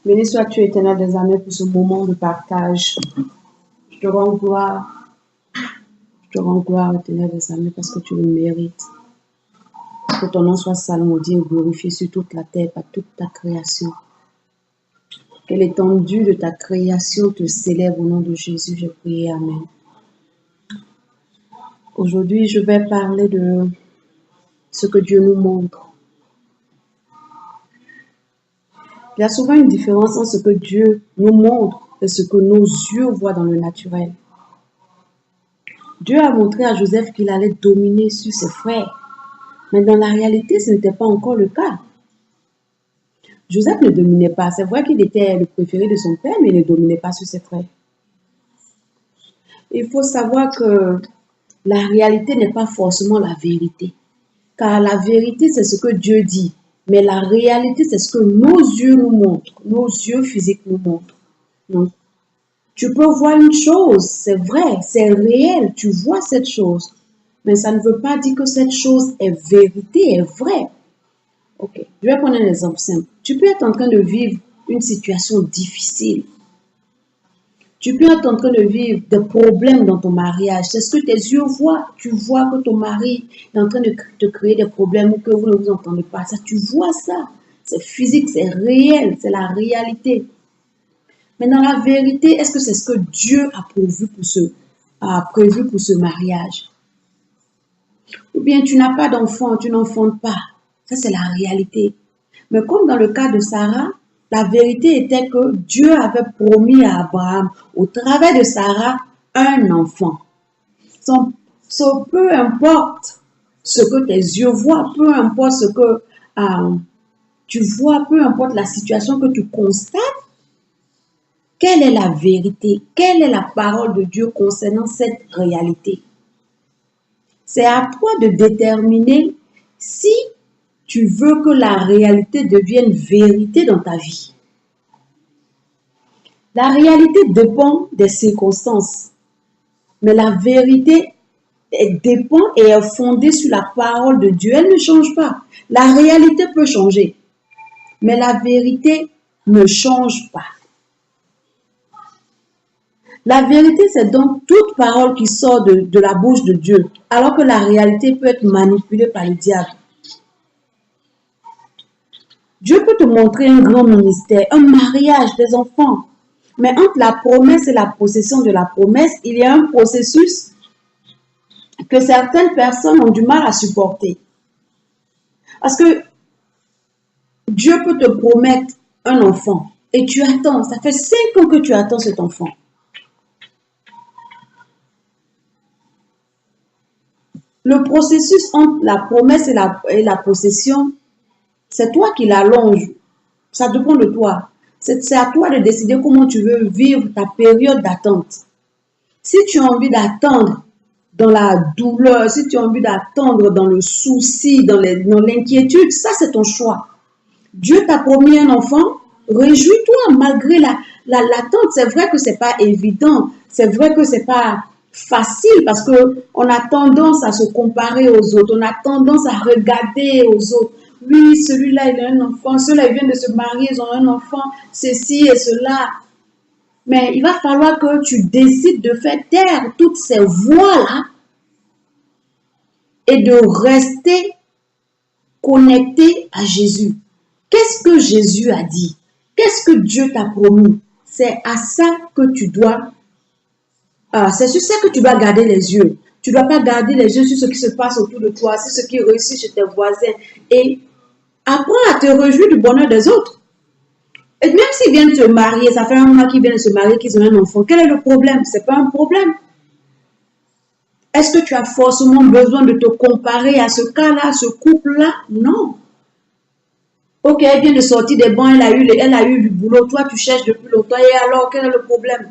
Béni sois-tu, Éternel des armées, pour ce moment de partage. Je te rends gloire, Éternel des armées, parce que tu le mérites. Que ton nom soit salmodié et glorifié sur toute la terre, par toute ta création. Que l'étendue de ta création te célèbre au nom de Jésus, je prie, Amen. Aujourd'hui, je vais parler de ce que Dieu nous montre. Il y a souvent une différence entre ce que Dieu nous montre et ce que nos yeux voient dans le naturel. Dieu a montré à Joseph qu'il allait dominer sur ses frères. Mais dans la réalité, ce n'était pas encore le cas. Joseph ne dominait pas. C'est vrai qu'il était le préféré de son père, mais il ne dominait pas sur ses frères. Il faut savoir que la réalité n'est pas forcément la vérité. Car la vérité, c'est ce que Dieu dit. Mais la réalité, c'est ce que nos yeux nous montrent. Nos yeux physiques nous montrent. Donc, tu peux voir une chose, c'est vrai, c'est réel, tu vois cette chose. Mais ça ne veut pas dire que cette chose est vérité, est vraie. Ok, je vais prendre un exemple simple. Tu peux être en train de vivre une situation difficile. Tu peux être en train de vivre des problèmes dans ton mariage. C'est ce que tes yeux voient. Tu vois que ton mari est en train de te créer des problèmes ou que vous ne vous entendez pas. Ça, tu vois ça. C'est physique, c'est réel, c'est la réalité. Mais dans la vérité, est-ce que c'est ce que Dieu a prévu pour ce mariage? Ou bien tu n'as pas d'enfant, tu n'enfantes pas. Ça, c'est la réalité. Mais comme dans le cas de Sarah, la vérité était que Dieu avait promis à Abraham, au travers de Sarah, un enfant. Peu importe ce que tes yeux voient, peu importe ce que tu vois, peu importe la situation que tu constates, quelle est la vérité? Quelle est la parole de Dieu concernant cette réalité? C'est à toi de déterminer si tu veux que la réalité devienne vérité dans ta vie. La réalité dépend des circonstances, mais la vérité dépend et est fondée sur la parole de Dieu. Elle ne change pas. La réalité peut changer, mais la vérité ne change pas. La vérité, c'est donc toute parole qui sort de la bouche de Dieu, alors que la réalité peut être manipulée par le diable. Dieu peut te montrer un grand ministère, un mariage, des enfants. Mais entre la promesse et la possession de la promesse, il y a un processus que certaines personnes ont du mal à supporter. Parce que Dieu peut te promettre un enfant et tu attends. Ça fait 5 ans que tu attends cet enfant. Le processus entre la promesse et la possession, c'est toi qui l'allonge. Ça dépend de toi. C'est à toi de décider comment tu veux vivre ta période d'attente. Si tu as envie d'attendre dans la douleur, si tu as envie d'attendre dans le souci, dans l'inquiétude, ça c'est ton choix. Dieu t'a promis un enfant, réjouis-toi malgré l'attente. C'est vrai que c'est pas évident, c'est vrai que c'est pas facile parce qu'on a tendance à se comparer aux autres, on a tendance à regarder aux autres. Oui, celui-là, il a un enfant, ceux-là, ils viennent de se marier, ils ont un enfant, ceci et cela. Mais il va falloir que tu décides de faire taire toutes ces voix-là et de rester connecté à Jésus. Qu'est-ce que Jésus a dit? Qu'est-ce que Dieu t'a promis? C'est à ça que tu dois, c'est sur ça que tu dois garder les yeux. Tu ne dois pas garder les yeux sur ce qui se passe autour de toi, sur ce qui réussit chez tes voisins. Et apprends à te réjouir du bonheur des autres. Et même s'ils viennent se marier, ça fait un mois qu'ils viennent se marier, qu'ils ont un enfant, quel est le problème? Ce n'est pas un problème. Est-ce que tu as forcément besoin de te comparer à ce cas-là, ce couple-là? Non. Ok, elle vient de sortir des bancs, elle a eu du boulot, toi tu cherches depuis longtemps, et alors quel est le problème?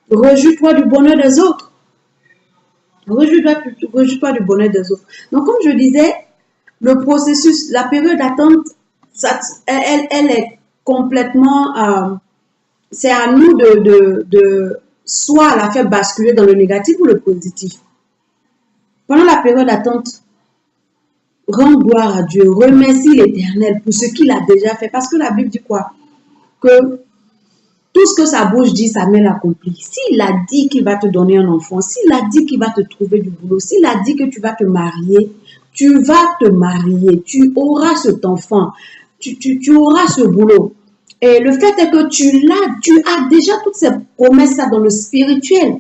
Réjouis-toi du bonheur des autres. Réjouis-toi du bonheur des autres. Donc comme je disais, le processus, la période d'attente, elle est complètement, c'est à nous de soit la faire basculer dans le négatif ou le positif. Pendant la période d'attente, rends gloire à Dieu, remercie l'Éternel pour ce qu'il a déjà fait. Parce que la Bible dit quoi? que tout ce que sa bouche dit, sa main l'accomplit. S'il a dit qu'il va te donner un enfant, s'il a dit qu'il va te trouver du boulot, s'il a dit que tu vas te marier, tu vas te marier, tu auras cet enfant, tu auras ce boulot. Et le fait est que tu as déjà toutes ces promesses-là dans le spirituel.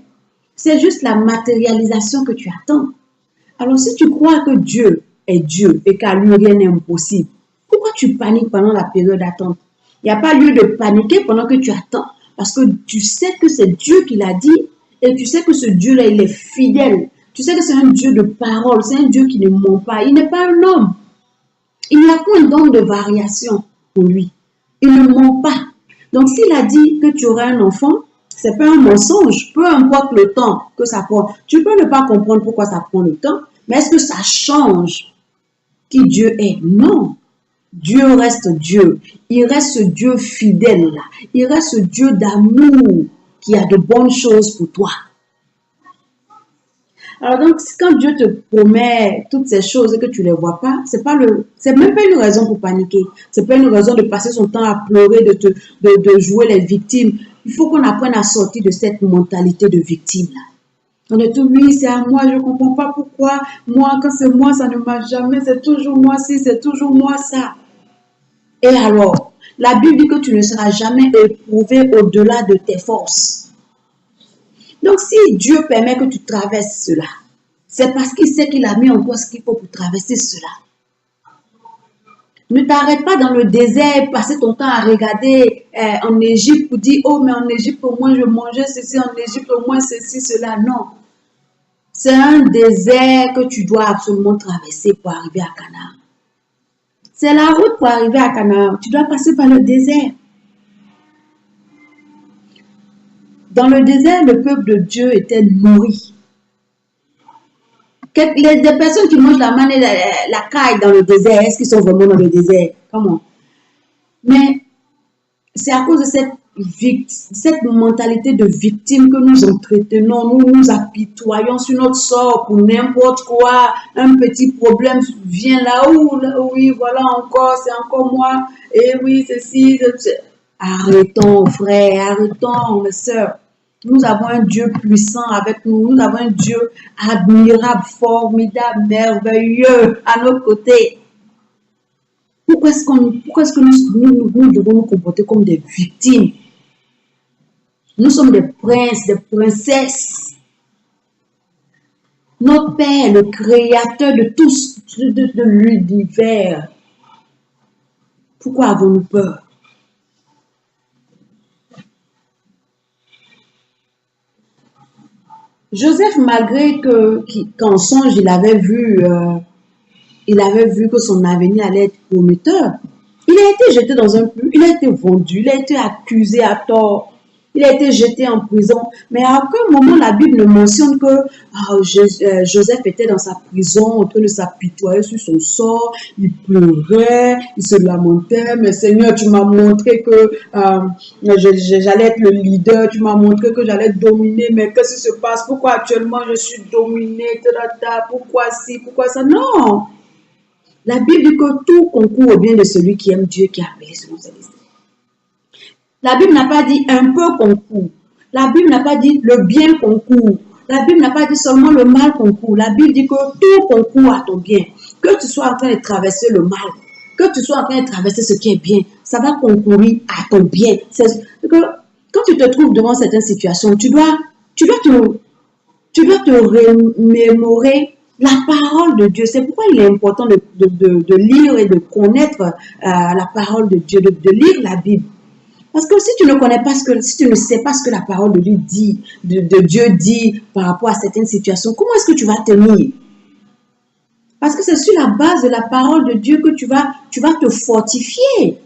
C'est juste la matérialisation que tu attends. Alors si tu crois que Dieu est Dieu et qu'à lui rien n'est impossible, pourquoi tu paniques pendant la période d'attente? Il n'y a pas lieu de paniquer pendant que tu attends, parce que tu sais que c'est Dieu qui l'a dit et tu sais que ce Dieu-là, il est fidèle. Tu sais que c'est un Dieu de parole, c'est un Dieu qui ne ment pas. Il n'est pas un homme. Il n'y a point d'onde de variation pour lui. Il ne ment pas. Donc s'il a dit que tu auras un enfant, ce n'est pas un mensonge, peu importe le temps que ça prend. Tu peux ne pas comprendre pourquoi ça prend le temps, mais est-ce que ça change qui Dieu est? Non. Dieu reste Dieu. Il reste ce Dieu fidèle là. Il reste ce Dieu d'amour qui a de bonnes choses pour toi. Alors donc, quand Dieu te promet toutes ces choses et que tu ne les vois pas, c'est même pas une raison pour paniquer. C'est pas une raison de passer son temps à pleurer, de jouer les victimes. Il faut qu'on apprenne à sortir de cette mentalité de victime là. On est tout, oui, c'est à moi, je ne comprends pas pourquoi. Moi, quand c'est moi, ça ne marche jamais. C'est toujours moi ci, c'est toujours moi ça. Et alors, la Bible dit que tu ne seras jamais éprouvé au-delà de tes forces. Donc, si Dieu permet que tu traverses cela, c'est parce qu'il sait qu'il a mis en toi ce qu'il faut pour traverser cela. Ne t'arrête pas dans le désert, passer ton temps à regarder en Égypte pour dire, oh, mais en Égypte, au moins, je mangeais ceci, en Égypte, au moins, ceci, cela. Non. C'est un désert que tu dois absolument traverser pour arriver à Canaan. C'est la route pour arriver à Canaan. Tu dois passer par le désert. Dans le désert, le peuple de Dieu était nourri. Des personnes qui mangent la manne et la caille dans le désert, est-ce qu'ils sont vraiment dans le désert? Comment? Mais c'est à cause de cette mentalité de victime que nous entretenons, nous nous apitoyons sur notre sort pour n'importe quoi. Un petit problème vient là où, oui, voilà encore, c'est encore moi. Et oui, ceci. Arrêtons, frères, arrêtons, mes sœurs. Nous avons un Dieu puissant avec nous. Nous avons un Dieu admirable, formidable, merveilleux à nos côtés. Pourquoi est-ce que nous devons nous comporter comme des victimes? Nous sommes des princes, des princesses. Notre Père, le créateur de tous, de l'univers. Pourquoi avons-nous peur? Joseph, malgré qu'en songe, il avait vu que son avenir allait être prometteur, il a été jeté dans un puits, il a été vendu, il a été accusé à tort, il a été jeté en prison. Mais à aucun moment, la Bible ne mentionne que Joseph était dans sa prison, en train de s'apitoyer sur son sort, il pleurait, il se lamentait. Mais Seigneur, tu m'as montré que j'allais être le leader, tu m'as montré que j'allais dominer, mais qu'est-ce qui se passe? Pourquoi actuellement je suis dominé? Pourquoi ci, pourquoi ça? Non! La Bible dit que tout concourt au bien de celui qui aime Dieu, qui a appelé selon sa destinée. La Bible n'a pas dit un peu concourt. La Bible n'a pas dit le bien concourt. La Bible n'a pas dit seulement le mal concourt. La Bible dit que tout concourt à ton bien. Que tu sois en train de traverser le mal, que tu sois en train de traverser ce qui est bien, ça va concourir à ton bien. C'est que quand tu te trouves devant certaines situations, tu dois te remémorer la parole de Dieu. C'est pourquoi il est important de lire et de connaître la parole de Dieu, de lire la Bible. Parce que si tu ne connais pas si tu ne sais pas ce que la parole de Dieu dit, de Dieu dit par rapport à certaines situations, comment est-ce que tu vas tenir? Parce que c'est sur la base de la parole de Dieu que tu vas te fortifier.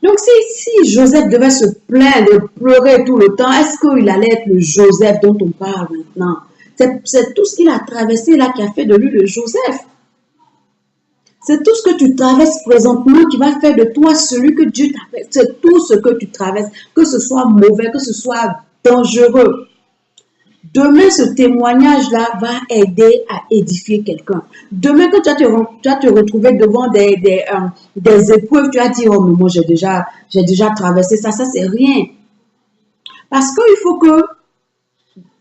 Donc si Joseph devait se plaindre et pleurer tout le temps, est-ce qu'il allait être le Joseph dont on parle maintenant? C'est tout ce qu'il a traversé là qui a fait de lui le Joseph. C'est tout ce que tu traverses présentement qui va faire de toi celui que Dieu t'appelle. C'est tout ce que tu traverses, que ce soit mauvais, que ce soit dangereux. Demain, ce témoignage-là va aider à édifier quelqu'un. Demain, quand tu vas te retrouver devant des épreuves, tu vas dire, oh, mais moi, j'ai déjà traversé ça. Ça, c'est rien. Parce qu'il faut que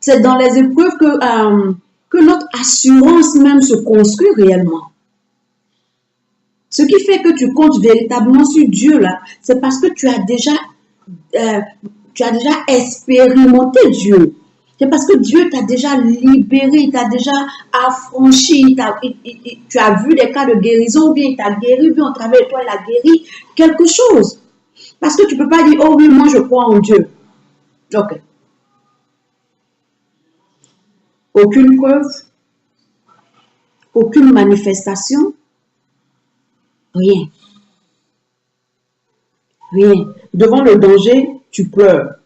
c'est dans les épreuves que notre assurance même se construit réellement. Ce qui fait que tu comptes véritablement sur Dieu, là, c'est parce que tu as déjà expérimenté Dieu. C'est parce que Dieu t'a déjà libéré, il t'a déjà affranchi, tu as vu des cas de guérison, ou bien il t'a guéri, ou bien au travers de toi, il a guéri quelque chose. Parce que tu ne peux pas dire, oh oui, moi je crois en Dieu. Ok. Aucune preuve, aucune manifestation, rien. Rien. Devant le danger, tu pleures.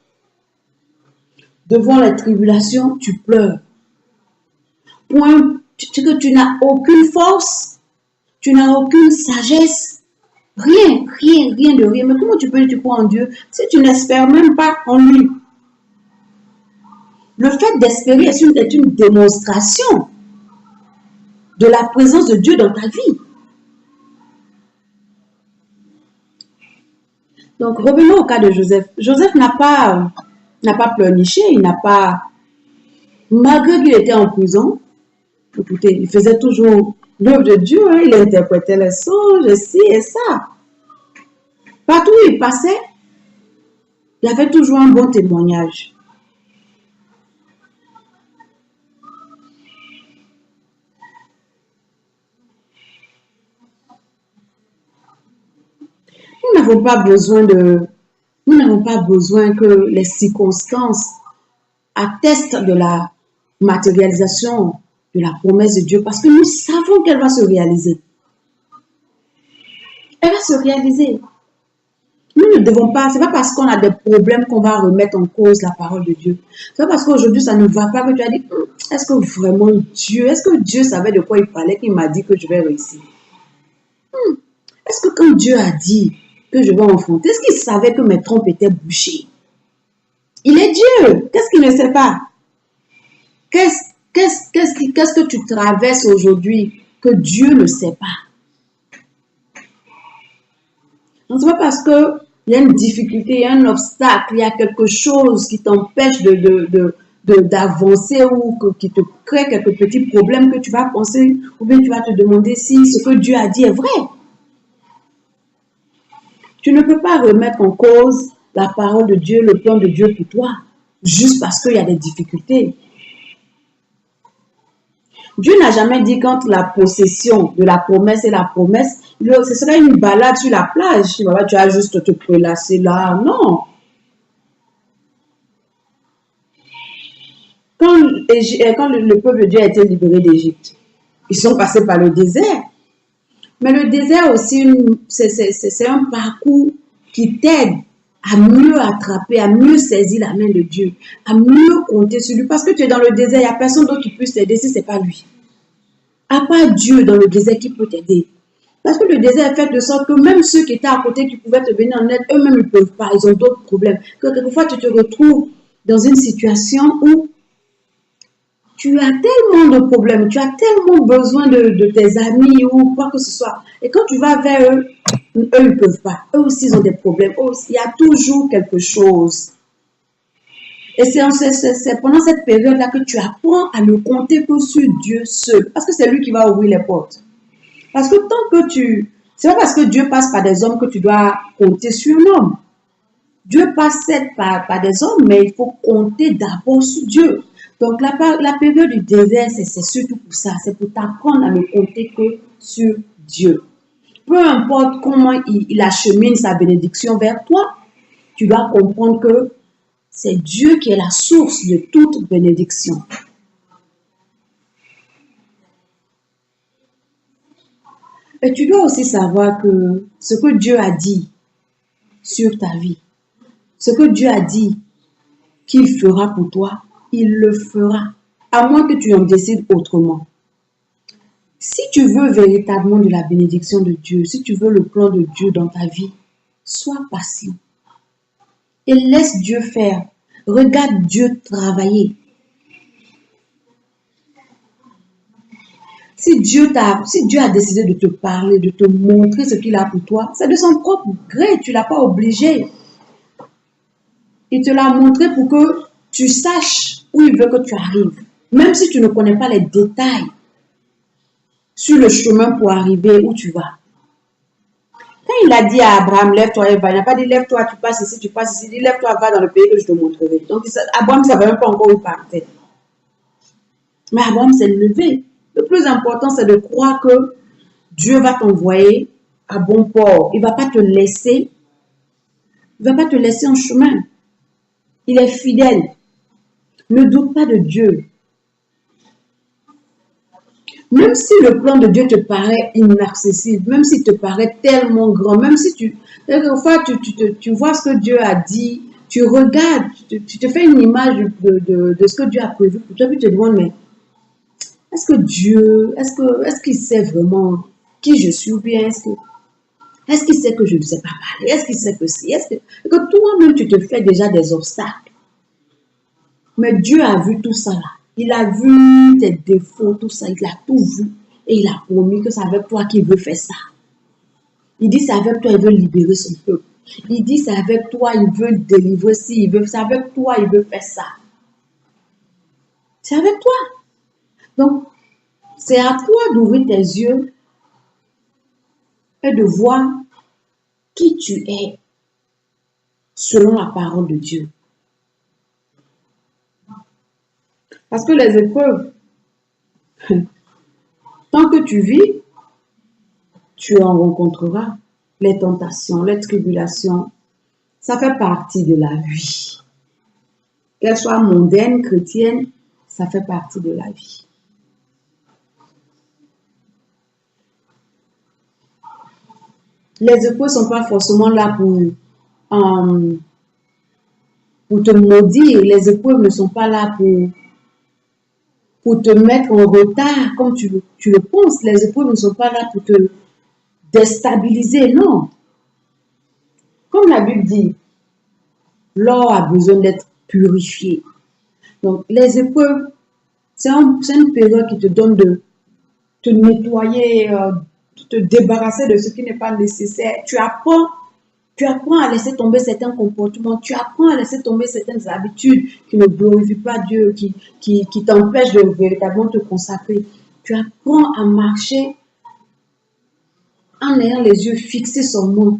Devant la tribulation, tu pleures. Point, tu n'as aucune force, tu n'as aucune sagesse, rien de rien. Mais comment tu peux dire tu crois en Dieu si tu n'espères même pas en lui? Le fait d'espérer est une démonstration de la présence de Dieu dans ta vie. Donc, revenons au cas de Joseph. Joseph n'a pas pleurniché, malgré qu'il était en prison, écoutez, il faisait toujours l'œuvre de Dieu, hein, il interprétait les songes, ci et ça. Partout où il passait, il avait toujours un bon témoignage. Nous n'avons pas besoin que les circonstances attestent de la matérialisation de la promesse de Dieu parce que nous savons qu'elle va se réaliser. Elle va se réaliser. Nous ne devons pas, c'est pas parce qu'on a des problèmes qu'on va remettre en cause la parole de Dieu. C'est pas parce qu'aujourd'hui ça ne va pas que tu as dit, est-ce que Dieu savait de quoi il parlait qu'il m'a dit que je vais réussir? Est-ce que quand Dieu a dit que je vais enfanter, est-ce qu'il savait que mes trompes étaient bouchées? Il est Dieu. Qu'est-ce qu'il ne sait pas? Qu'est-ce que tu traverses aujourd'hui que Dieu ne sait pas? Ce n'est pas parce qu'il y a une difficulté, il y a un obstacle, il y a quelque chose qui t'empêche d'avancer ou qui te crée quelques petits problèmes que tu vas penser ou bien tu vas te demander si ce que Dieu a dit est vrai. Tu ne peux pas remettre en cause la parole de Dieu, le plan de Dieu pour toi, juste parce qu'il y a des difficultés. Dieu n'a jamais dit quand la possession de la promesse est la promesse, ce serait une balade sur la plage. Tu vas juste te prélasser là. Non. Quand le peuple de Dieu a été libéré d'Égypte, ils sont passés par le désert. Mais le désert aussi, c'est un parcours qui t'aide à mieux attraper, à mieux saisir la main de Dieu, à mieux compter sur lui. Parce que tu es dans le désert, il n'y a personne d'autre qui puisse t'aider si ce n'est pas lui. À part Dieu dans le désert qui peut t'aider. Parce que le désert est fait de sorte que même ceux qui étaient à côté, qui pouvaient te venir en aide, eux-mêmes ne peuvent pas, ils ont d'autres problèmes. Que quelquefois, tu te retrouves dans une situation où tu as tellement de problèmes, tu as tellement besoin de tes amis ou quoi que ce soit. Et quand tu vas vers eux, eux, ils ne peuvent pas. Eux aussi, ils ont des problèmes. Eux aussi, il y a toujours quelque chose. Et c'est pendant cette période-là que tu apprends à ne compter que sur Dieu seul. Parce que c'est lui qui va ouvrir les portes. Parce que tant que c'est pas parce que Dieu passe par des hommes que tu dois compter sur un homme. Dieu passe par des hommes, mais il faut compter d'abord sur Dieu. Donc, la période du désert, c'est surtout pour ça. C'est pour t'apprendre à ne compter que sur Dieu. Peu importe comment il achemine sa bénédiction vers toi, tu dois comprendre que c'est Dieu qui est la source de toute bénédiction. Et tu dois aussi savoir que ce que Dieu a dit sur ta vie, ce que Dieu a dit qu'il fera pour toi, il le fera, à moins que tu en décides autrement. Si tu veux véritablement de la bénédiction de Dieu, si tu veux le plan de Dieu dans ta vie, sois patient et laisse Dieu faire. Regarde Dieu travailler. si Dieu a décidé de te parler, de te montrer ce qu'il a pour toi, c'est de son propre gré, tu ne l'as pas obligé. Il te l'a montré pour que tu saches où il veut que tu arrives. Même si tu ne connais pas les détails sur le chemin pour arriver où tu vas. Quand il a dit à Abraham, lève-toi et va, il n'a pas dit lève-toi, tu passes ici, il dit lève-toi, va dans le pays que je te montrerai. Donc Abraham ne savait même pas encore où il partait. Mais Abraham s'est levé. Le plus important, c'est de croire que Dieu va t'envoyer à bon port. Il ne va pas te laisser. Il ne va pas te laisser en chemin. Il est fidèle. Ne doute pas de Dieu. Même si le plan de Dieu te paraît inaccessible, même s'il te paraît tellement grand, même si quelquefois tu vois ce que Dieu a dit, tu regardes, tu te fais une image de ce que Dieu a prévu pour toi, puis tu te demandes, mais est-ce que Dieu, est-ce qu'il sait vraiment qui je suis ou bien est-ce qu'il sait que je ne sais pas parler? Est-ce qu'il sait que si? Que toi-même, tu te fais déjà des obstacles. Mais Dieu a vu tout ça là. Il a vu tes défauts, tout ça. Il a tout vu. Et il a promis que c'est avec toi qu'il veut faire ça. Il dit c'est avec toi, il veut libérer son peuple. Il dit c'est avec toi, il veut délivrer si il veut. C'est avec toi, il veut faire ça. C'est avec toi. Donc, c'est à toi d'ouvrir tes yeux et de voir qui tu es selon la parole de Dieu. Parce que les épreuves, tant que tu vis, tu en rencontreras. Les tentations, les tribulations, ça fait partie de la vie. Qu'elle soit mondaine, chrétienne, ça fait partie de la vie. Les épreuves ne sont pas forcément là pour te maudire. Les épreuves ne sont pas là pour te mettre en retard comme tu le penses. Les épreuves ne sont pas là pour te déstabiliser, non. Comme la Bible dit, l'or a besoin d'être purifié. Donc, les épreuves, c'est une période qui te donne de te nettoyer, de te débarrasser de ce qui n'est pas nécessaire. Tu apprends à laisser tomber certains comportements, tu apprends à laisser tomber certaines habitudes qui ne glorifient pas Dieu, qui t'empêchent de véritablement te consacrer. Tu apprends à marcher en ayant les yeux fixés seulement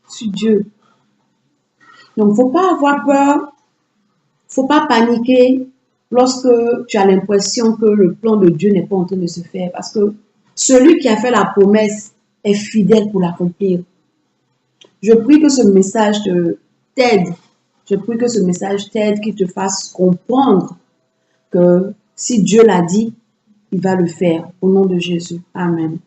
sur Dieu. Donc, il ne faut pas avoir peur, il ne faut pas paniquer lorsque tu as l'impression que le plan de Dieu n'est pas en train de se faire. Parce que celui qui a fait la promesse est fidèle pour l'accomplir. Je prie que ce message t'aide. Je prie que ce message t'aide, qu'il te fasse comprendre que si Dieu l'a dit, il va le faire. Au nom de Jésus. Amen.